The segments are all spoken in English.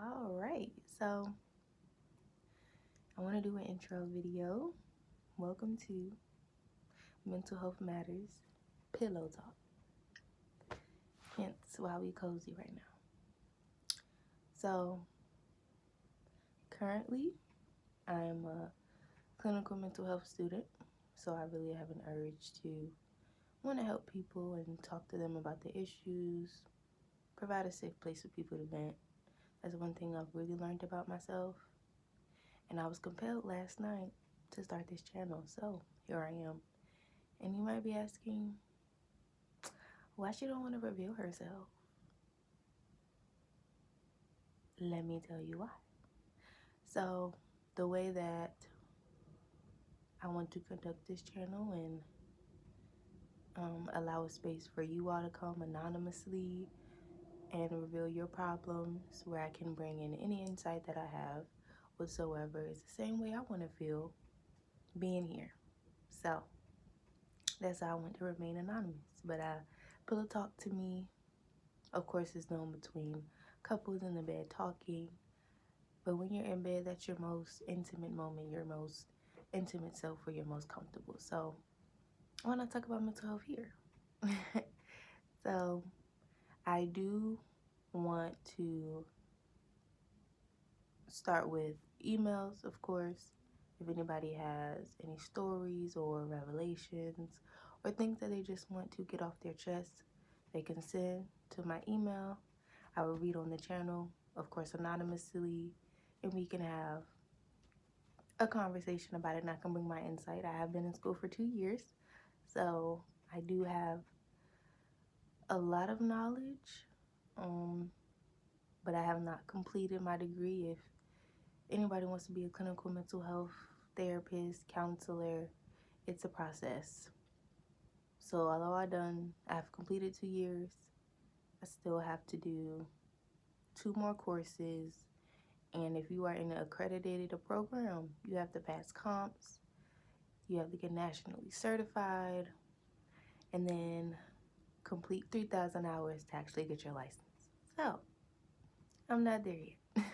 Alright, so I want to do an intro video. Welcome to Mental Health Matters Pillow Talk. Hence why we cozy right now. So, currently, I'm a clinical mental health student, so I really have an urge to want to help people and talk to them about the issues, provide a safe place for people to vent. That's one thing I've really learned about myself. And I was compelled last night to start this channel, so here I am. And you might be asking, why she don't want to reveal herself? Let me tell you why. So, the way that I want to conduct this channel and allow a space for you all to come anonymously and reveal your problems, where I can bring in any insight that I have whatsoever, is the same way I want to feel being here. So, that's how I want to remain anonymous. But Pillow Talk to me, of course, is known between couples in the bed talking. But when you're in bed, that's your most intimate moment, your most intimate self, where you're most comfortable. So I want to talk about mental health here. So I do want to start with emails, of course. If anybody has any stories or revelations or things that they just want to get off their chest, they can send to my email. I will read on the channel, of course, anonymously, and we can have a conversation about it, and I can bring my insight. I have been in school for 2 years, so I do have a lot of knowledge, but I have not completed my degree. If anybody wants to be a clinical mental health therapist, counselor, it's a process. So although I've completed 2 years, I still have to do 2 more courses. And if you are in an accredited program, you have to pass comps, you have to get nationally certified, and then complete 3,000 hours to actually get your license. So, I'm not there yet.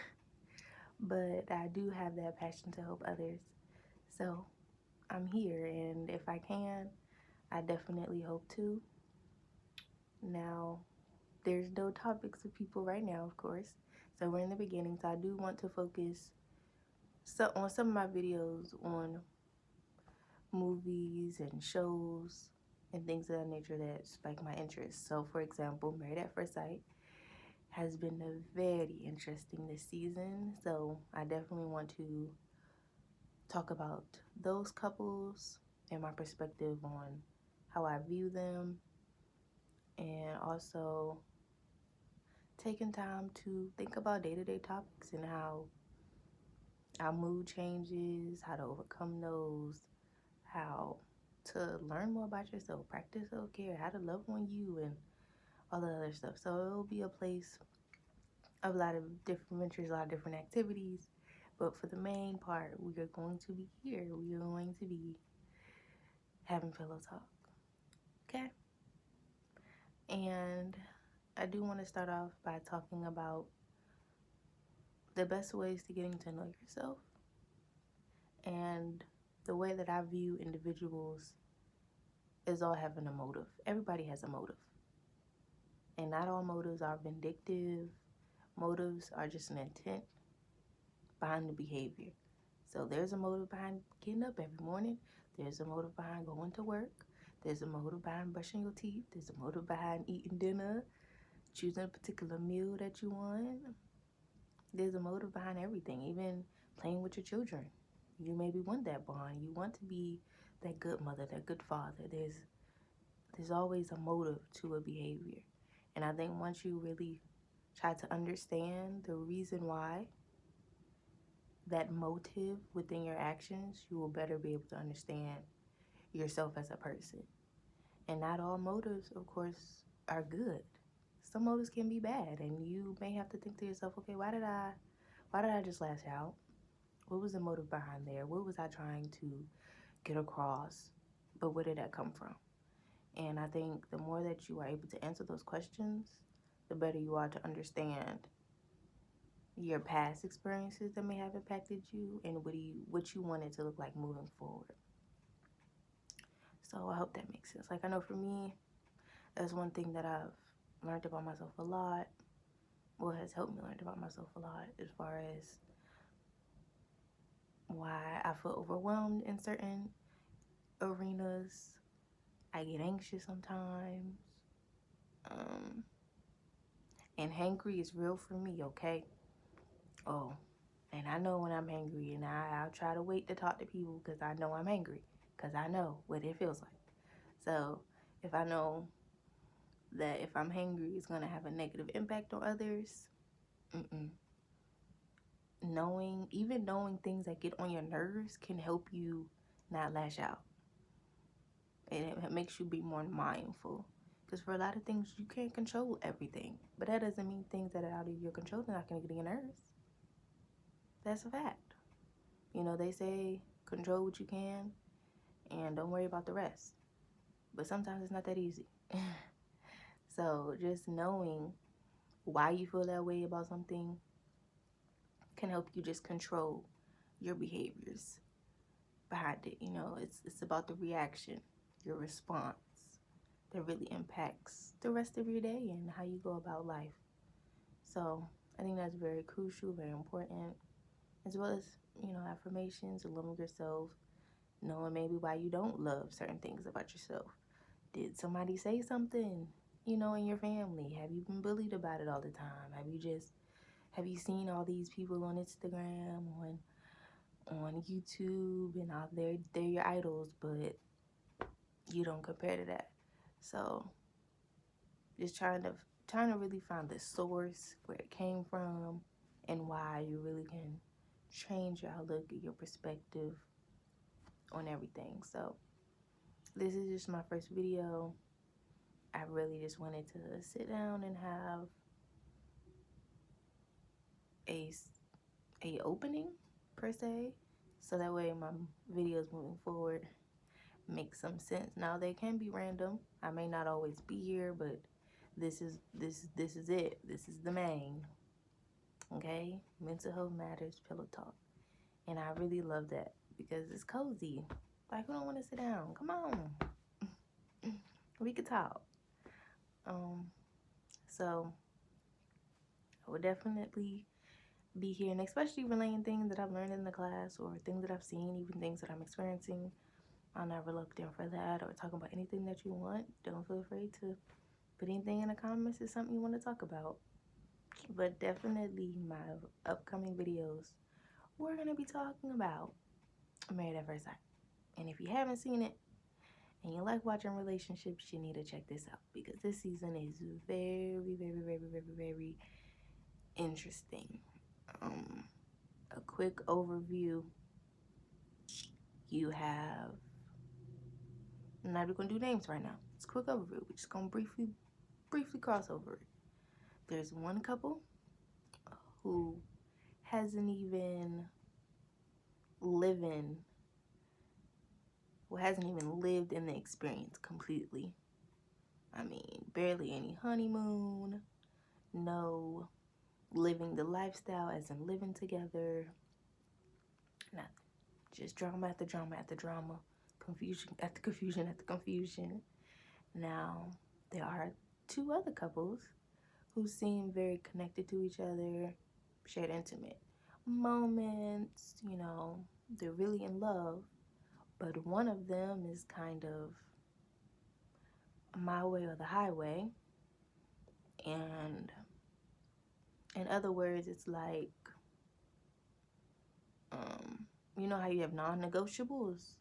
But I do have that passion to help others. So, I'm here, and if I can, I definitely hope to. Now, there's no topics of people right now, of course. So, we're in the beginning, so I do want to focus on some of my videos on movies and shows and things of that nature that spike my interest. So, for example, Married at First Sight has been very interesting this season. So, I definitely want to talk about those couples and my perspective on how I view them, and also taking time to think about day-to-day topics and how our mood changes, how to overcome those, how to learn more about yourself, practice self-care, how to love on you, and all the other stuff. So it'll be a place of a lot of different ventures, a lot of different activities. But for the main part, we are going to be here. We are going to be having pillow talk. Okay? And I do want to start off by talking about the best ways to getting to know yourself, and the way that I view individuals is all having a motive. Everybody has a motive. And not all motives are vindictive. Motives are just an intent behind the behavior. So there's a motive behind getting up every morning. There's a motive behind going to work. There's a motive behind brushing your teeth. There's a motive behind eating dinner, choosing a particular meal that you want. There's a motive behind everything, even playing with your children. You maybe want that bond. You want to be that good mother, that good father. There's always a motive to a behavior. And I think once you really try to understand the reason why, that motive within your actions, you will better be able to understand yourself as a person. And not all motives, of course, are good. Some motives can be bad, and you may have to think to yourself, okay, why did I just lash out? What was the motive behind there? What was I trying to get across? But where did that come from? And I think the more that you are able to answer those questions, the better you are to understand your past experiences that may have impacted you, and what you want it to look like moving forward. So I hope that makes sense. Like, I know for me, that's one thing that I've learned about myself a lot. What has helped me learn about myself a lot as far as why I feel overwhelmed in certain arenas. I get anxious sometimes. And hangry is real for me, okay? Oh, and I know when I'm hangry, and I'll try to wait to talk to people because I know I'm hangry, because I know what it feels like. So if I know that if I'm hangry, it's going to have a negative impact on others, even knowing things that get on your nerves can help you not lash out. And it makes you be more mindful. Because for a lot of things, you can't control everything. But that doesn't mean things that are out of your control are not going to get on your nerves. That's a fact. You know, they say control what you can and don't worry about the rest. But sometimes it's not that easy. So just knowing why you feel that way about something can help you just control your behaviors behind it. You know, it's about the reaction, your response, that really impacts the rest of your day and how you go about life. So I think that's very crucial, very important, as well as, you know, affirmations, loving yourself, knowing maybe why you don't love certain things about yourself. Did somebody say something, you know, in your family? Have you been bullied about it all the time? Have you seen all these people on Instagram, on YouTube, and out there, they're your idols, but you don't compare to that. So just trying to really find the source, where it came from, and why you really can change your outlook and your perspective on everything. So this is just my first video. I really just wanted to sit down and have a opening per se, so that way my videos moving forward make some sense. Now they can be random. I may not always be here, but this is it. This is the main. Okay? Mental health matters, pillow talk. And I really love that because it's cozy. Like, who don't want to sit down? Come on. We could talk. So I would definitely be here, and especially relaying things that I've learned in the class or things that I've seen, even things that I'm experiencing. I'm not reluctant for that, or talking about anything that you want. Don't feel afraid to put anything in the comments if it's something you want to talk about. But definitely my upcoming videos, we're going to be talking about Married at First Sight. And if you haven't seen it and you like watching relationships, you need to check this out, because this season is very, very, very, very, very interesting. A quick overview. You have, I'm not even going to do names right now. It's a quick overview. We're just going to briefly cross over it. There's one couple who hasn't even lived in the experience completely. I mean, barely any honeymoon, no living the lifestyle as in living together, nothing. Just drama after drama after drama, confusion after confusion after confusion. Now, there are two other couples who seem very connected to each other, shared intimate moments, you know, they're really in love, but one of them is kind of my way or the highway. And in other words, it's like, you know how you have non-negotiables?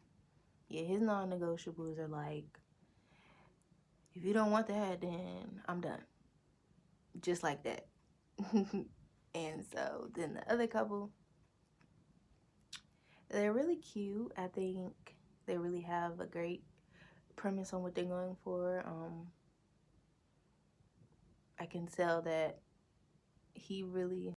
Yeah, his non-negotiables are like, if you don't want that, then I'm done. Just like that. And so then the other couple, they're really cute. I think they really have a great premise on what they're going for. I can tell that he really